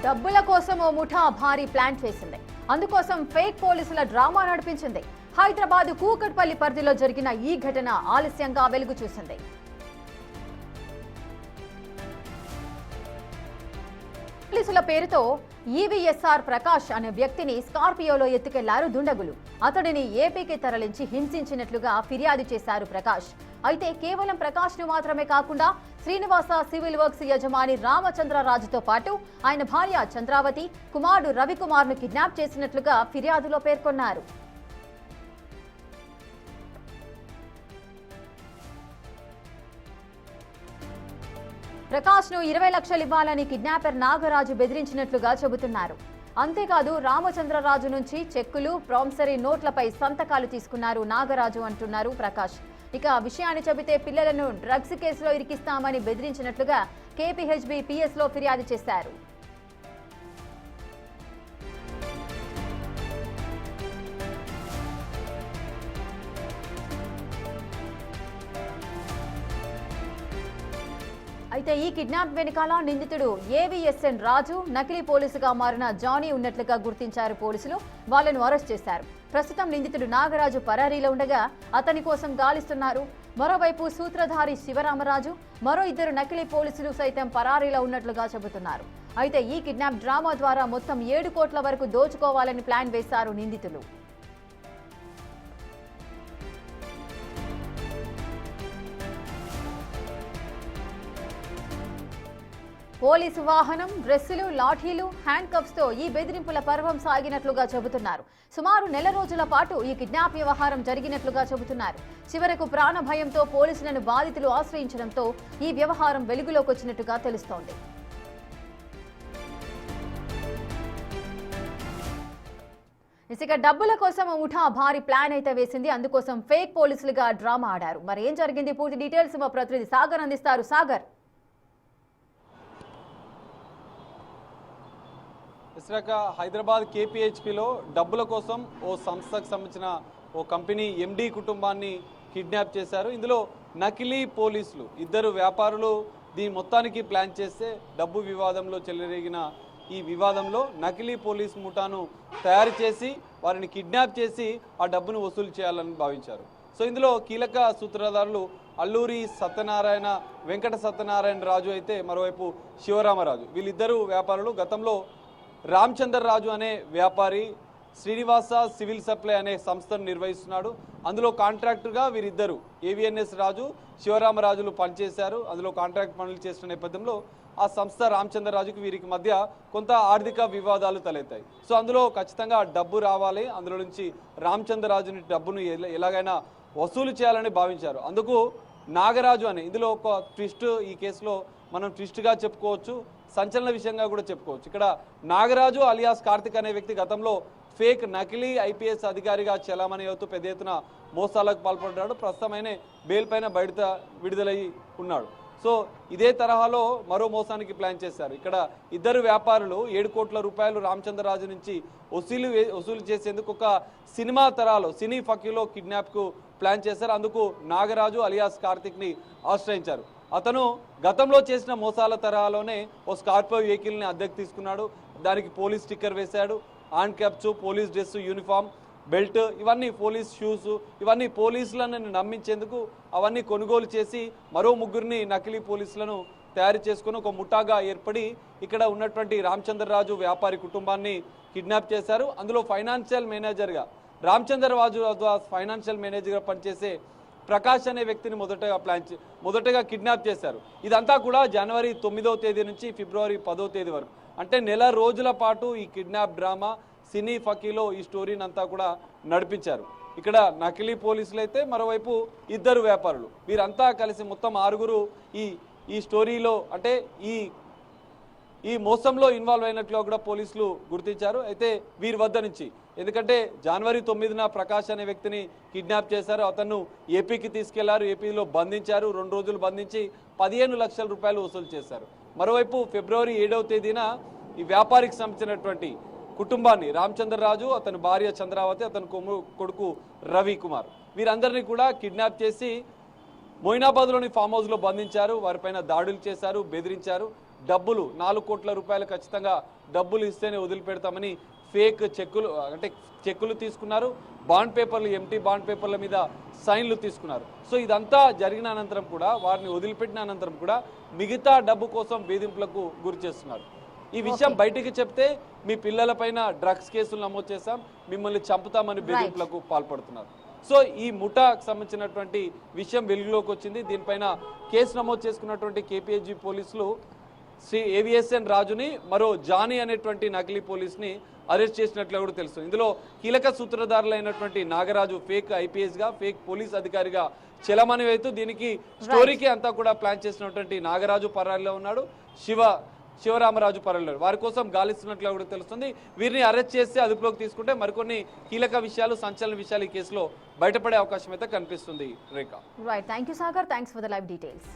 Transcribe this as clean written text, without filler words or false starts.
డబ్బుల కోసం ఓ ముఠా భారీ ప్లాన్ చేసింది. అందుకోసం ఫేక్ పోలీసుల డ్రామా నడిపించింది. హైదరాబాద్ కూకట్పల్లి పరిధిలో జరిగిన ఈ ఘటన ఆలస్యంగా వెలుగు చూసింది. పోలీసుల పేరుతో ఈవీఎస్ఆర్ ప్రకాష్ అనే వ్యక్తిని స్కార్పియోలో ఎత్తుకెళ్లారు దుండగులు. అతడిని ఏపీకి తరలించి హింసించినట్లుగా ఫిర్యాదు చేశారు ప్రకాష్. అయితే కేవలం ప్రకాష్ ను మాత్రమే కాకుండా శ్రీనివాస సివిల్ వర్క్స్ యజమాని రామచంద్రరాజుతో పాటు ఆయన భార్య చంద్రావతి, కుమారుడు రవికుమార్ ను కిడ్నాప్ చేసినట్లుగా ఫిర్యాదులో పేర్కొన్నారు. ప్రకాష్ ను 20 లక్షలు ఇవ్వాలని కిడ్నాపర్ నాగరాజు బెదిరించినట్లుగా చెబుతున్నారు. అంతేకాదు రామచంద్రరాజు నుంచి చెక్కులు, ప్రామిసరీ నోట్లపై సంతకాలు తీసుకున్నారు నాగరాజు అంటున్నారు ప్రకాష్. ఇక విషయాన్ని చెబితే పిల్లలను డ్రగ్స్ కేసులో ఇరికిస్తామని బెదిరించినట్లుగా కేపీహెచ్బీ పిఎస్ లో ఫిర్యాదు చేశారు. అయితే ఈ కిడ్నాప్ వెనుకాల నిందితుడు ఏవీఎస్ఎన్ రాజు, నకిలీ పోలీసుగా మారిన జానీ ఉన్నట్లుగా గుర్తించారు పోలీసులు. వాళ్లను అరెస్ట్ చేశారు. ప్రస్తుతం నిందితుడు నాగరాజు పరారీలో ఉండగా అతని కోసం గాలిస్తున్నారు. మరోవైపు సూత్రధారి శివరామరాజు, మరో 2 నకిలీ పోలీసులు సైతం పరారీలో ఉన్నట్లుగా చెబుతున్నారు. అయితే ఈ కిడ్నాప్ డ్రామా ద్వారా మొత్తం 7 కోట్ల వరకు దోచుకోవాలని ప్లాన్ వేశారు నిందితులు. పోలీసు వాహనం, డ్రెస్సులు, లాఠీలు, హ్యాండ్ కప్స్ తో ఈ బెదిరింపుల పర్వం సాగినట్లుగా చెబుతున్నారు. సుమారు నెల రోజుల పాటు ఈ కిడ్నాప్ వ్యవహారం జరిగినట్లుగా చెబుతున్నారు. చివరకు ప్రాణ భయంతో పోలీసులను బాధితులు ఆశ్రయించడంతో ఈ వ్యవహారం వెలుగులోకి వచ్చినట్టుగా తెలుస్తోంది. ఇక డబ్బుల కోసం ముఠా భారీ ప్లాన్ అయితే వేసింది. అందుకోసం ఫేక్ పోలీసులుగా డ్రామా ఆడారు. మరి ఏం జరిగింది? పూర్తి డీటెయిల్స్ మా ప్రతినిధి సాగర్ అందిస్తారు. సాగర్, హైదరాబాద్ కేపీహెచ్పీలో డబ్బుల కోసం ఓ సంస్థకు సంబంధించిన ఓ కంపెనీ ఎండీ కుటుంబాన్ని కిడ్నాప్ చేశారు. ఇందులో నకిలీ పోలీసులు 2 వ్యాపారులు దీని మొత్తానికి ప్లాన్ చేస్తే డబ్బు వివాదంలో చెలరేగిన ఈ వివాదంలో నకిలీ పోలీస్ ముఠాను తయారు చేసి వారిని కిడ్నాప్ చేసి ఆ డబ్బును వసూలు చేయాలని భావించారు. సో ఇందులో కీలక సూత్రధారులు అల్లూరి సత్యనారాయణ, వెంకట సత్యనారాయణ రాజు అయితే మరోవైపు శివరామరాజు. వీళ్ళిద్దరూ వ్యాపారులు. గతంలో రామచంద్రరాజు అనే వ్యాపారి శ్రీనివాస సివిల్ సప్లై అనే సంస్థను నిర్వహిస్తున్నాడు. అందులో కాంట్రాక్టర్గా వీరిద్దరు ఏవిఎన్ఎస్ రాజు, శివరామరాజులు పనిచేశారు. అందులో కాంట్రాక్ట్ పనులు చేసిన నేపథ్యంలో ఆ సంస్థ రామచంద్రరాజుకు వీరికి మధ్య కొంత ఆర్థిక వివాదాలు తలెత్తాయి. సో అందులో ఖచ్చితంగా డబ్బు రావాలి, అందులో నుంచి రామచంద్రరాజుని డబ్బును ఎలాగైనా వసూలు చేయాలని భావించారు. అందుకు నాగరాజు అని ఇందులో ఒక ట్విస్ట్, ఈ కేసులో మనం ట్విస్ట్గా చెప్పుకోవచ్చు, సంచలన విషయంగా కూడా చెప్పుకోవచ్చు. ఇక్కడ నాగరాజు అలియాస్ కార్తిక్ అనే వ్యక్తి గతంలో ఫేక్ నకిలీ ఐపీఎస్ అధికారిగా చెలామణి అవుతూ పెద్ద ఎత్తున మోసాలకు పాల్పడ్డాడు. ప్రస్తుతం ఆయన బెయిల్ పైన విడుదలై ఉన్నాడు. సో ఇదే తరహాలో మరో మోసానికి ప్లాన్ చేశారు. ఇక్కడ 2 వ్యాపారులు 7 కోట్ల రూపాయలు రామచంద్రరాజు నుంచి వసూలు చేసేందుకు ఒక సినిమా తరాలో సినీ ఫకీలో కిడ్నాప్కు ప్లాన్ చేశారు. అందుకు నాగరాజు అలియాస్ కార్తిక్ని ఆశ్రయించారు. అతను గతంలో చేసిన మోసాల తరహాలోనే ఓ స్కార్పియో వెహికల్ని అద్దెకు తీసుకున్నాడు. దానికి పోలీస్ స్టిక్కర్ వేశాడు. Hand caps, police dress, uniform, belt, ఇవన్నీ పోలీస్ షూస్, ఇవన్నీ పోలీసులను నమ్మించేందుకు అవన్నీ కొనుగోలు చేసి మరో 3 నకిలీ పోలీసులను తయారు చేసుకుని ఒక ముఠాగా ఏర్పడి ఇక్కడ ఉన్నటువంటి రామచంద్రరాజు వ్యాపారి కుటుంబాన్ని కిడ్నాప్ చేశారు. అందులో ఫైనాన్షియల్ మేనేజర్గా రామచంద్రరాజు ఫైనాన్షియల్ మేనేజర్గా పనిచేసే ప్రకాష్ అనే వ్యక్తిని మొదటగా కిడ్నాప్ చేశారు. ఇదంతా కూడా జనవరి 9వ తేదీ నుంచి ఫిబ్రవరి 10వ తేదీ వరకు, అంటే నెల రోజుల పాటు ఈ కిడ్నాప్ డ్రామా సినీ ఫకీలో ఈ స్టోరీని అంతా కూడా నడిపించారు. ఇక్కడ నకిలీ పోలీసులు అయితే మరోవైపు 2 వ్యాపారులు, వీరంతా కలిసి మొత్తం 6 ఈ స్టోరీలో అంటే ఈ మోసంలో ఇన్వాల్వ్ అయినట్లుగా కూడా పోలీసులు గుర్తించారు. అయితే వీరి వద్ద నుంచి, ఎందుకంటే జనవరి 9న ప్రకాష్ అనే వ్యక్తిని కిడ్నాప్ చేశారు. అతను ఏపీకి తీసుకెళ్లారు. ఏపీలో బంధించారు. 2 రోజులు బంధించి 15 లక్షల రూపాయలు వసూలు చేశారు. మరోవైపు ఫిబ్రవరి 7వ తేదీన ఈ వ్యాపారికి సంబంధించినటువంటి కుటుంబాన్ని రామచంద్రరాజు, అతని భార్య చంద్రావతి, అతని కొడుకు రవికుమార్, వీరందరినీ కూడా కిడ్నాప్ చేసి మొయినాబాద్లోని ఫామ్ హౌస్లో బంధించారు. వారిపైన దాడులు చేశారు, బెదిరించారు. డబ్బులు 4 కోట్ల రూపాయలు ఖచ్చితంగా డబ్బులు ఇస్తేనే వదిలిపెడతామని ఫేక్ చెక్కులు అంటే చెక్కులు తీసుకున్నారు, బాండ్ పేపర్లు ఎంటీ బాండ్ పేపర్ల మీద సైన్లు తీసుకున్నారు. సో ఇదంతా జరిగిన అనంతరం కూడా వారిని వదిలిపెట్టిన అనంతరం కూడా మిగతా డబ్బు కోసం వేధింపులకు గురి చేస్తున్నారు. ఈ విషయం బయటికి చెప్తే మీ పిల్లలపైన డ్రగ్స్ కేసులు నమోదు చేస్తాం, మిమ్మల్ని చంపుతామని బెదిరింపులకు పాల్పడుతున్నారు. సో ఈ ముఠాకు సంబంధించినటువంటి విషయం వెలుగులోకి వచ్చింది. దీనిపైన కేసు నమోదు చేసుకున్నటువంటి కేపీహెచ్బి పోలీసులు శ్రీ ఏవిఎస్ఎన్ రాజుని, మరో జానీ అనేటువంటి నకిలీ పోలీస్ని అరెస్ట్ చేసినట్లు కూడా తెలుస్తుంది. ఇందులో కీలక సూత్రధారులైనటువంటి నాగరాజు ఫేక్ ఐపీఎస్ గా, ఫేక్ పోలీస్ అధికారిగా చెలమని వైతూ దీనికి స్టోరీకి అంతా కూడా ప్లాన్ చేసినటువంటి నాగరాజు పరారీలో ఉన్నాడు, శివరామరాజు పరారీలో. వారి కోసం గాలిస్తున్నట్లు కూడా తెలుస్తుంది. వీరిని అరెస్ట్ చేసి అదుపులోకి తీసుకుంటే మరికొన్ని కీలక విషయాలు, సంచలన విషయాలు ఈ కేసులో బయటపడే అవకాశం అయితే కనిపిస్తుంది. Rekha. Right, thank you Sagar, thanks for the live details.